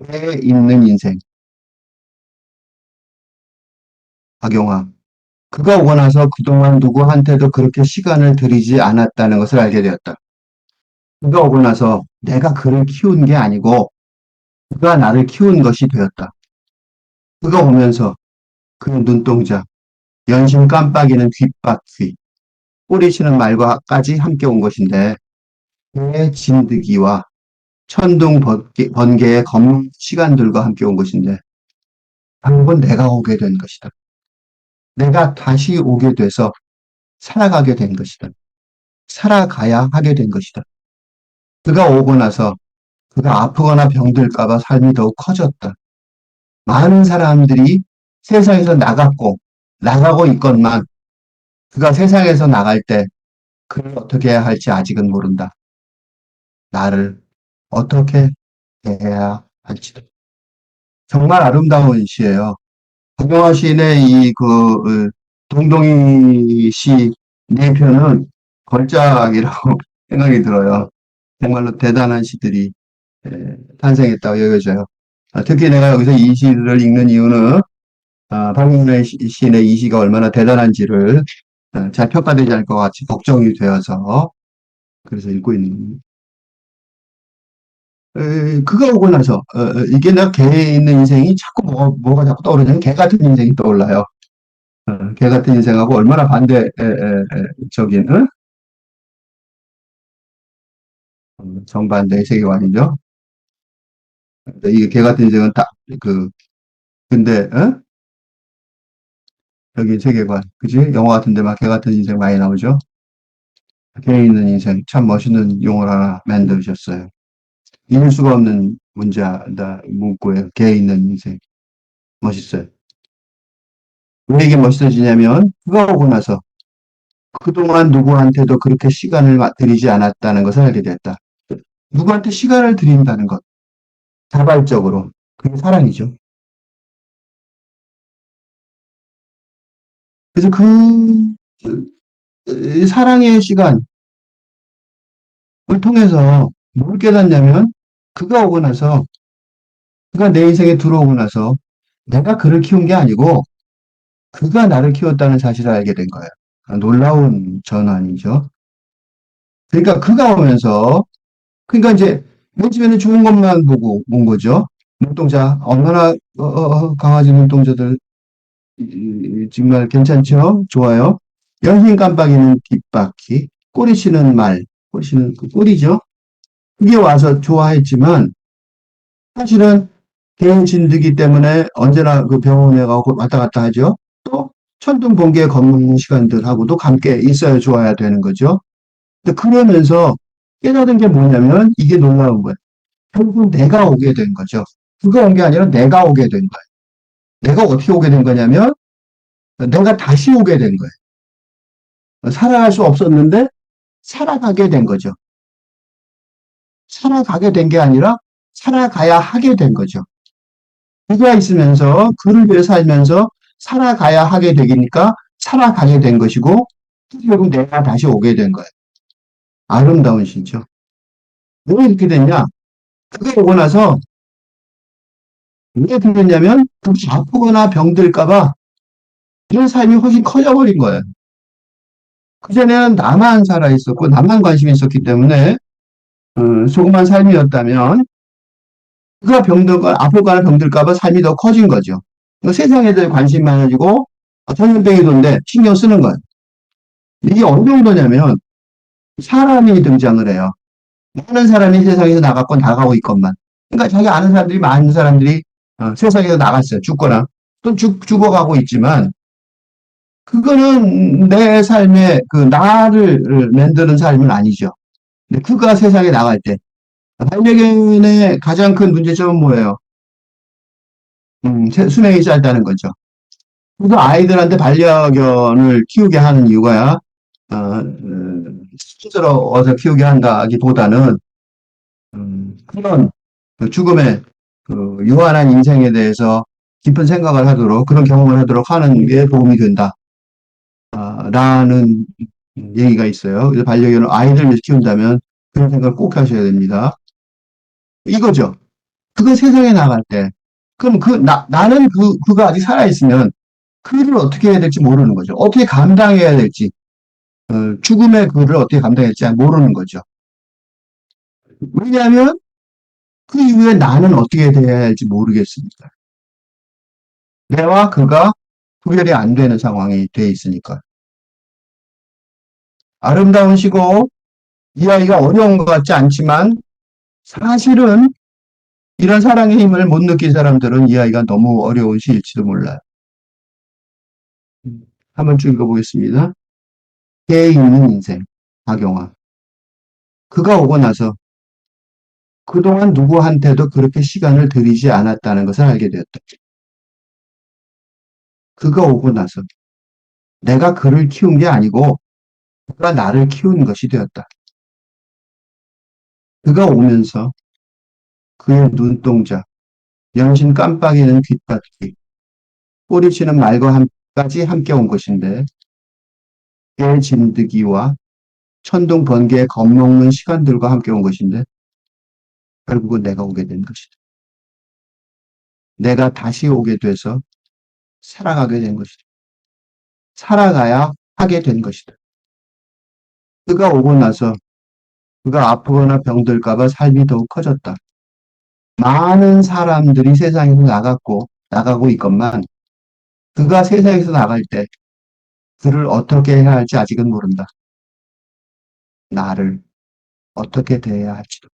에 있는 인생. 박용화. 그가 오고 나서 그동안 누구한테도 그렇게 시간을 들이지 않았다는 것을 알게 되었다. 그가 오고 나서 내가 그를 키운 게 아니고 그가 나를 키운 것이 되었다. 그가 오면서 그 눈동자, 연신 깜빡이는 귓바퀴, 꼬리치는 말과까지 함께 온 것인데 그의 진드기와 천둥 번개의 검은 시간들과 함께 온 것인데 결국은 내가 오게 된 것이다. 내가 다시 오게 돼서 살아가게 된 것이다. 살아가야 하게 된 것이다. 그가 오고 나서 그가 아프거나 병들까봐 삶이 더욱 커졌다. 많은 사람들이 세상에서 나갔고 나가고 있건만 그가 세상에서 나갈 때 그를 어떻게 해야 할지 아직은 모른다. 나를 어떻게 대해야 할지도. 정말 아름다운 시예요. 박영화 시인의 동동이 시 네 편은 걸작이라고 생각이 들어요. 정말로 대단한 시들이 탄생했다고 여겨져요. 특히 내가 여기서 이 시를 읽는 이유는 박용래 시인의 이 시가 얼마나 대단한지를 잘 평가되지 않을 것 같이 걱정이 되어서 그래서 읽고 있는. 그가 오고 나서 이게 내가 개에 있는 인생이 자꾸 뭐가 자꾸 떠오르냐면 개 같은 인생이 떠올라요. 개 같은 인생하고 얼마나 반대적인 정반대의 세계관이죠. 이게 개 같은 인생은 그 근데 여기 세계관 그지? 영화 같은 데 막 개 같은 인생 많이 나오죠. 개 있는 인생 참 멋있는 용어를 하나 만드셨어요. 이길 수가 없는 문제다 문구예요. 개 있는 인생 멋있어요. 왜 이게 멋있어지냐면 그가 오고 나서 그동안 누구한테도 그렇게 시간을 들이지 않았다는 것을 알게 됐다. 누구한테 시간을 들인다는 것, 자발적으로. 그게 사랑이죠. 그래서 그 사랑의 시간을 통해서 뭘 깨닫냐면 그가 오고 나서 그가 내 인생에 들어오고 나서 내가 그를 키운 게 아니고 그가 나를 키웠다는 사실을 알게 된 거예요. 놀라운 전환이죠. 그러니까 그가 오면서 그러니까 이제 맨 처음에는 좋은 것만 보고 온 거죠. 눈동자 얼마나 강아지 눈동자들 정말 괜찮죠? 좋아요. 연신 깜빡이는 뒷바퀴, 꼬리치는 말, 꼬리치는 그 꼬리죠. 그게 와서 좋아했지만 사실은 개인 진드기 때문에 언제나 그 병원에 가고 왔다 갔다 하죠. 또 천둥 번개에 검은 시간들하고도 함께 있어야 좋아야 되는 거죠. 근데 그러면서 깨달은 게 뭐냐면 이게 놀라운 거예요. 결국 내가 오게 된 거죠. 그가 온 게 아니라 내가 오게 된 거예요. 내가 어떻게 오게 된 거냐면 내가 다시 오게 된 거예요. 살아갈 수 없었는데 살아가게 된 거죠. 살아가게 된 게 아니라 살아가야 하게 된 거죠. 그가 있으면서 그를 위해 살면서 살아가야 하게 되니까 살아가게 된 것이고 결국 내가 다시 오게 된 거예요. 아름다운 시죠. 왜 이렇게 됐냐? 그게 오고 나서 왜 그렇게 됐냐면 아프거나 병들까봐 이런 삶이 훨씬 커져버린 거예요. 그전에는 나만 살아 있었고 나만 관심이 있었기 때문에 조그만 삶이었다면 그가 병들거나 아프거나 병들까봐 삶이 더 커진 거죠. 그러니까 세상에 대해 관심이 많아지고 전염병이 돈데 신경 쓰는 거예요. 이게 어느 정도냐면 사람이 등장을 해요. 많은 사람이 세상에서 나갔건 나가고 있건만. 그러니까 자기 아는 사람들이 많은 사람들이 세상에서 나갔어요. 죽거나 또 죽어가고 있지만 그거는 내 삶의 그 나를 만드는 삶은 아니죠. 근데 그가 세상에 나갈 때 반려견의 가장 큰 문제점은 뭐예요? 수명이 짧다는 거죠. 그래서 아이들한테 반려견을 키우게 하는 이유가 스스러워서 키우게 한다기보다는 그런 그 죽음의 그 유한한 인생에 대해서 깊은 생각을 하도록 그런 경험을 하도록 하는 게 도움이 된다. 라는 얘기가 있어요. 그래서 반려견을 아이들 위해서 키운다면 그런 생각을 꼭 하셔야 됩니다. 이거죠. 그가 세상에 나갈 때, 그럼 나는 그가 아직 살아있으면 그 일을 어떻게 해야 될지 모르는 거죠. 어떻게 감당해야 될지, 죽음의 그를 어떻게 감당할지 모르는 거죠. 왜냐하면 그 이후에 나는 어떻게 돼야 할지 모르겠습니다. 내와 그가 구별이 안 되는 상황이 돼 있으니까. 아름다운 시고 이 아이가 어려운 것 같지 않지만 사실은 이런 사랑의 힘을 못 느낀 사람들은 이 아이가 너무 어려운 시일지도 몰라요. 한번 쭉 읽어보겠습니다. 깨 있는 인생, 박영화. 그가 오고 나서 그동안 누구한테도 그렇게 시간을 들이지 않았다는 것을 알게 되었다. 그가 오고 나서 내가 그를 키운 게 아니고 그가 나를 키운 것이 되었다. 그가 오면서 그의 눈동자, 연신 깜빡이는 귓바퀴, 꼬리치는 말과 까지 함께 온 것인데 개 진드기와 천둥 번개에 겁먹는 시간들과 함께 온 것인데 결국은 내가 오게 된 것이다. 내가 다시 오게 돼서 살아가게 된 것이다. 살아가야 하게 된 것이다. 그가 오고 나서 그가 아프거나 병들까봐 삶이 더욱 커졌다. 많은 사람들이 세상에서 나가고 있건만 그가 세상에서 나갈 때 그를 어떻게 해야 할지 아직은 모른다. 나를 어떻게 대해야 할지도.